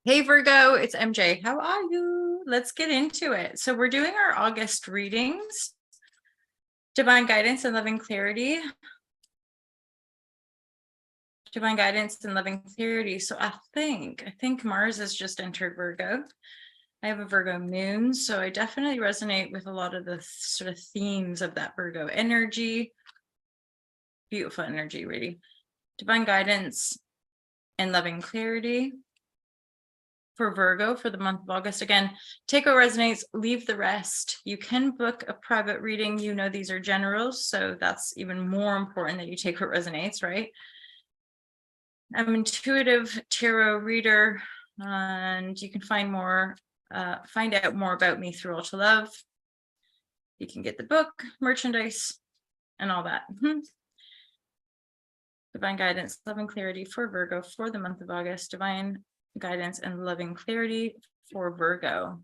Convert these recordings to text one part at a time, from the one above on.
Hey Virgo, it's MJ. How are you? Let's get into it. So we're doing our August readings, divine guidance and loving clarity. Divine guidance and loving clarity. So I think Mars has just entered Virgo. I have a Virgo moon, so I definitely resonate with a lot of the sort of themes of that Virgo energy. Beautiful energy, really. Divine guidance and loving clarity for Virgo for the month of August. Again, take what resonates, leave the rest. You can book a private reading. You know, these are generals, so that's even more important that you take what resonates, right? I'm an intuitive tarot reader, and you can find out more about me through All to Love. You can get the book, merchandise, and all that. Divine guidance, loving clarity for Virgo for the month of August. Divine guidance and loving clarity for Virgo.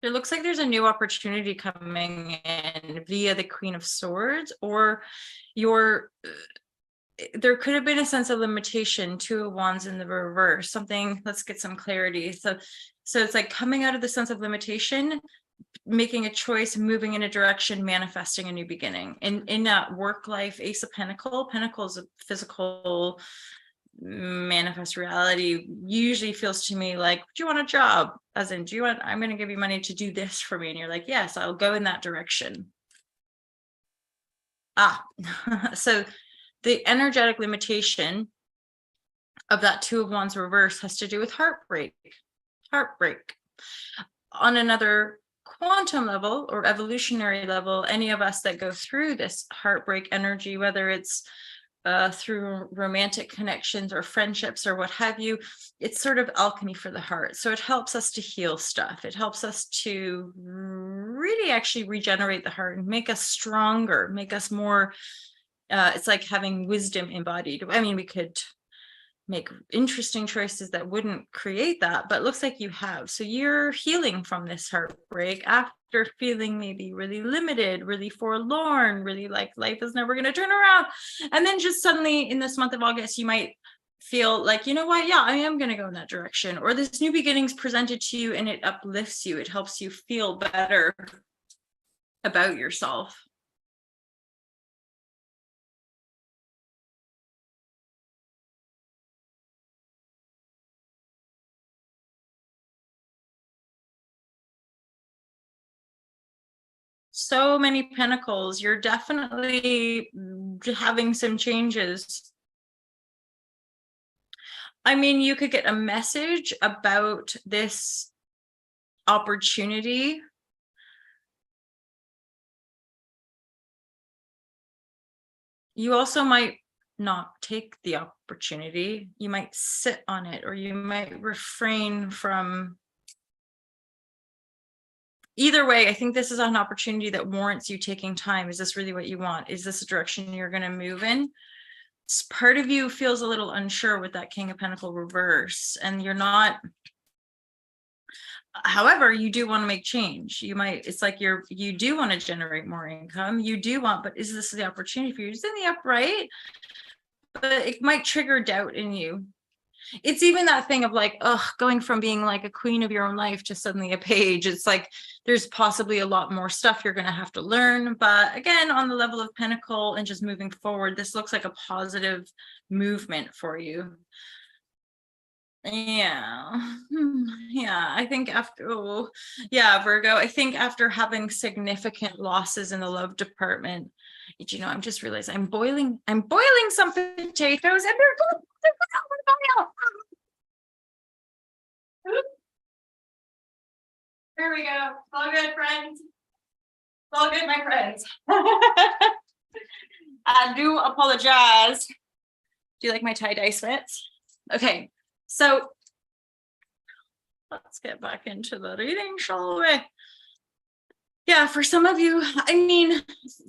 It looks like there's a new opportunity coming in via the Queen of Swords, or there could have been a sense of limitation, Two of Wands in the reverse, something. Let's get some clarity. So it's like coming out of the sense of limitation, making a choice, moving in a direction, manifesting a new beginning. In that work life, Ace of Pentacle is a physical manifest reality. Usually feels to me like, do you want a job? As in, I'm going to give you money to do this for me. And you're like, yes, I'll go in that direction. So the energetic limitation of that Two of Wands reverse has to do with heartbreak. On another quantum level or evolutionary level, any of us that go through this heartbreak energy, whether it's through romantic connections or friendships or what have you, it's sort of alchemy for the heart. So it helps us to heal stuff. It helps us to really actually regenerate the heart and make us stronger, make us more, it's like having wisdom embodied. I mean, we could make interesting choices that wouldn't create that, but it looks like you have. So you're healing from this heartbreak after feeling maybe really limited, really forlorn, really like life is never going to turn around. And then just suddenly in this month of August, you might feel like, you know what, yeah, I am going to go in that direction. Or this new beginning's presented to you and it uplifts you. It helps you feel better about yourself. So many pentacles. You're definitely having some changes. I mean, you could get a message about this opportunity. You also might not take the opportunity. You might sit on it, or you might refrain from. Either way, I think this is an opportunity that warrants you taking time. Is this really what you want? Is this a direction you're going to move in? Part of you feels a little unsure with that King of Pentacles reverse, and you're not. However, you do want to make change. It's like you do want to generate more income. You do want, but is this the opportunity for you? It's in the upright, but it might trigger doubt in you. It's even that thing of like, going from being like a queen of your own life to suddenly a page. It's like there's possibly a lot more stuff you're going to have to learn. But again, on the level of Pentacle and just moving forward, this looks like a positive movement for you. Yeah. I think Virgo, I think after having significant losses in the love department, I'm just realized I'm boiling some potatoes and they're going. There we go. All good, friends. All good, my friends. I do apologize. Do you like my tie-dye sweats? Okay, so let's get back into the reading, shall we? Yeah, for some of you, I mean,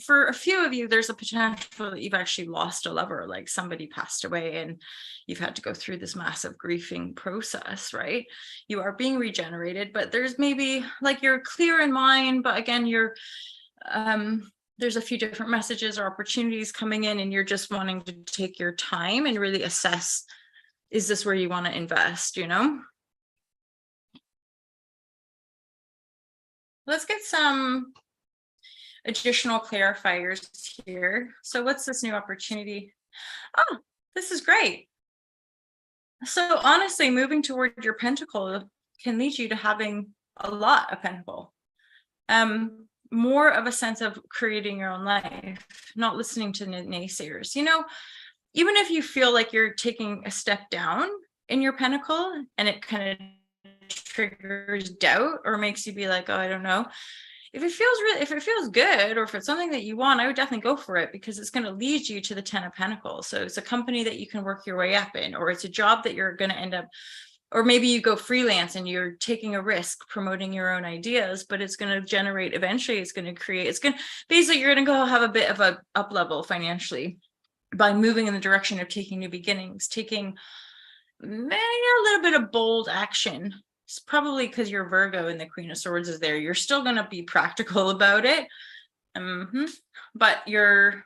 for a few of you, there's a potential that you've actually lost a lover, like somebody passed away and you've had to go through this massive grieving process, right? You are being regenerated, but there's maybe like you're clear in mind, but again, you're there's a few different messages or opportunities coming in, and you're just wanting to take your time and really assess, is this where you want to invest, you know? Let's get some additional clarifiers here. So what's this new opportunity? Oh, this is great. So honestly, moving toward your pentacle can lead you to having a lot of pentacle. More of a sense of creating your own life, not listening to naysayers. You know, even if you feel like you're taking a step down in your pentacle and it kind of triggers doubt or makes you be like, oh, I don't know. If it feels good, or if it's something that you want, I would definitely go for it, because it's going to lead you to the 10 of Pentacles. So it's a company that you can work your way up in, or it's a job that you're going to end up, or maybe you go freelance and you're taking a risk promoting your own ideas, but it's going to generate, eventually it's going to create, basically you're going to go have a bit of a up level financially by moving in the direction of taking new beginnings, taking maybe a little bit of bold action. It's probably because you're Virgo and the Queen of Swords is there. You're still going to be practical about it. But you're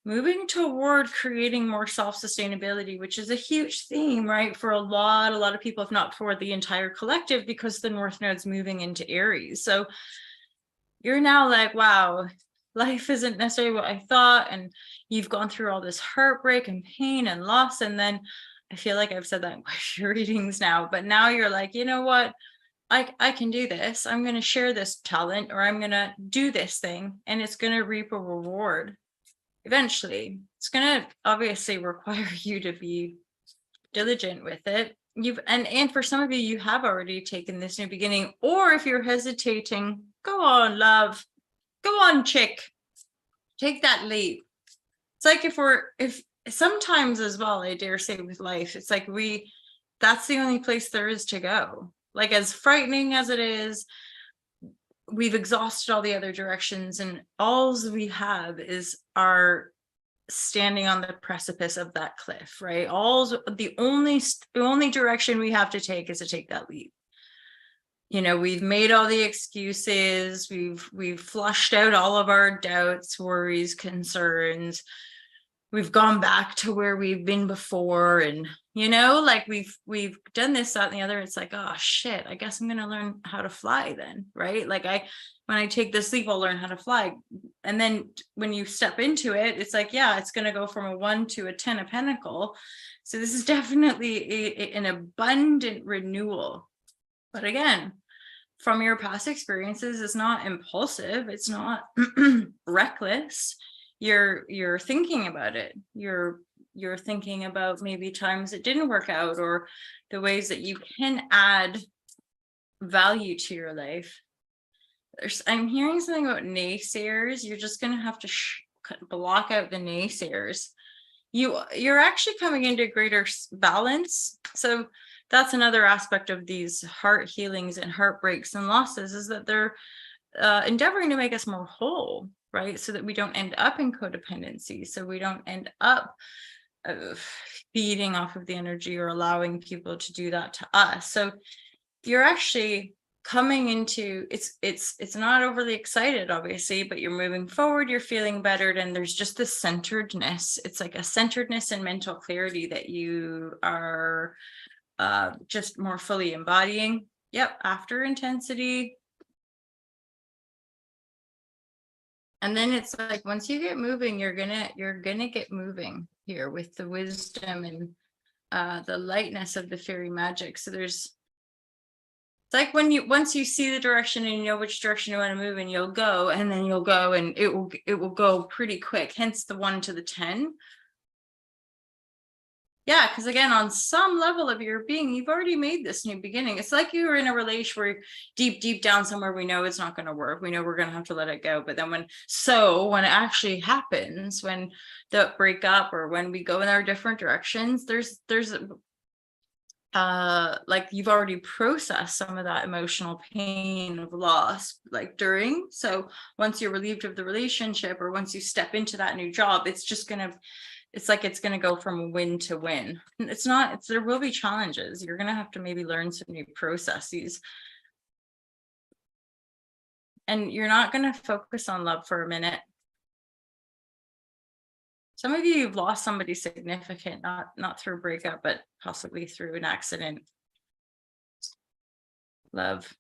moving toward creating more self-sustainability, which is a huge theme, right? For a lot of people, if not for the entire collective, because the North Node's moving into Aries. So you're now like, wow, life isn't necessarily what I thought. And you've gone through all this heartbreak and pain and loss. And then I feel like I've said that in quite a few readings now, but now you're like, you know what? I can do this. I'm going to share this talent, or I'm going to do this thing, and it's going to reap a reward. Eventually, it's going to obviously require you to be diligent with it. And for some of you, you have already taken this new beginning, or if you're hesitating, go on, love, go on, chick, take that leap. It's like if sometimes as well, I dare say with life, it's like that's the only place there is to go. Like, as frightening as it is, we've exhausted all the other directions, and all we have is our standing on the precipice of that cliff, right? The only direction we have to take is to take that leap. You know, we've made all the excuses, we've flushed out all of our doubts, worries, concerns. We've gone back to where we've been before, and you know, like we've done this, that, and the other. It's like, oh shit, I guess I'm gonna learn how to fly then, right? Like when I take this leap, I'll learn how to fly. And then when you step into it, it's like, yeah, it's gonna go from a 1 to a 10 of Pentacle. So this is definitely an abundant renewal. But again, from your past experiences, it's not impulsive, it's not reckless. You're thinking about it. You're thinking about maybe times it didn't work out, or the ways that you can add value to your life. I'm hearing something about naysayers. You're just going to have to block out the naysayers. You're actually coming into greater balance. So that's another aspect of these heart healings and heartbreaks and losses, is that they're endeavoring to make us more whole, right? So that we don't end up in codependency, so we don't end up feeding off of the energy or allowing people to do that to us. So you're actually coming into it's not overly excited, obviously, but you're moving forward, you're feeling better, and there's just this centeredness. It's like a centeredness and mental clarity that you are just more fully embodying. Yep, after intensity. And then it's like, once you get moving, you're gonna get moving here with the wisdom and the lightness of the fairy magic. So it's like once you see the direction and you know which direction you want to move, and you'll go, and then you'll go, and it will go pretty quick. Hence the 1 to the 10. Yeah, because again, on some level of your being, you've already made this new beginning. It's like you were in a relationship where deep down somewhere, we know it's not going to work. We know we're going to have to let it go. But then when it actually happens, when the breakup or when we go in our different directions, there's like you've already processed some of that emotional pain of loss, like during. So once you're relieved of the relationship, or once you step into that new job, it's going to go from win to win. There will be challenges. You're going to have to maybe learn some new processes. And you're not going to focus on love for a minute. Some of you've lost somebody significant, not through a breakup, but possibly through an accident. Love.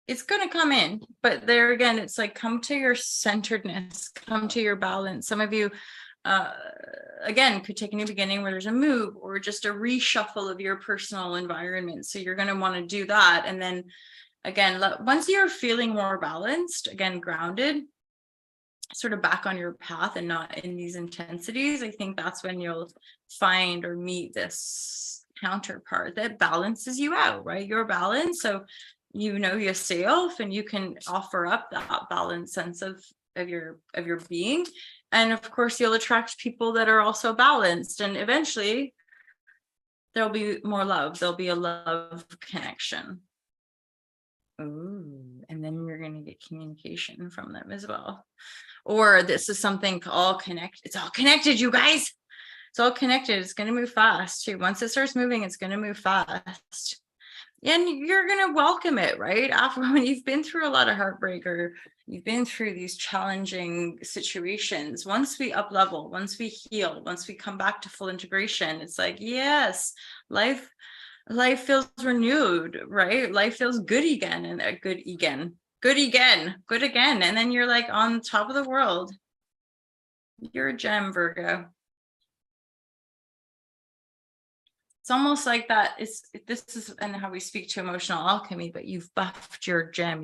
It's going to come in, but there again, it's like, come to your centeredness, come to your balance. Some of you, again, could take a new beginning where there's a move or just a reshuffle of your personal environment. So you're going to want to do that. And then again, once you're feeling more balanced, again, grounded, sort of back on your path and not in these intensities, I think that's when you'll find or meet this counterpart that balances you out, right? You're balanced. So you know yourself and you can offer up that balanced sense of your being. And of course, you'll attract people that are also balanced. And eventually there'll be more love. There'll be a love connection. Ooh, and then you're going to get communication from them as well. Or this is something all connected. It's all connected, you guys. It's all connected. It's going to move fast too. Once it starts moving, it's going to move fast. And you're going to welcome it, right? After when you've been through a lot of heartbreak or you've been through these challenging situations, once we up level, once we heal, once we come back to full integration, it's like, yes, life feels renewed, right? Life feels good again and good again. And then you're like on top of the world. You're a gem, Virgo. It's almost like that. This is and how we speak to emotional alchemy, but you've buffed your gem.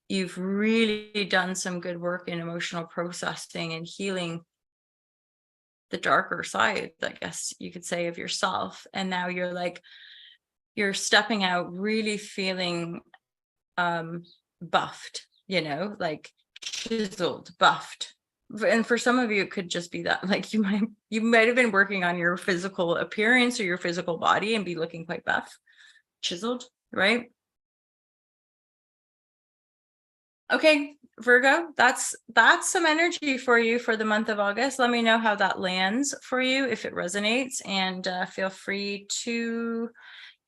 You've really done some good work in emotional processing and healing the darker side, I guess you could say, of yourself. And now you're stepping out really feeling buffed, like chiseled, buffed. And for some of you, it could just be that, like, you might have been working on your physical appearance or your physical body and be looking quite buff, chiseled, right? Okay, Virgo, that's some energy for you for the month of August. Let me know how that lands for you, if it resonates, and feel free to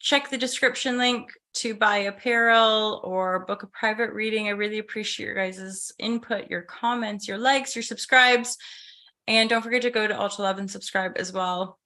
check the description link to buy apparel or book a private reading. I really appreciate your guys' input, your comments, your likes, your subscribes. And don't forget to go to Ultra Love and subscribe as well.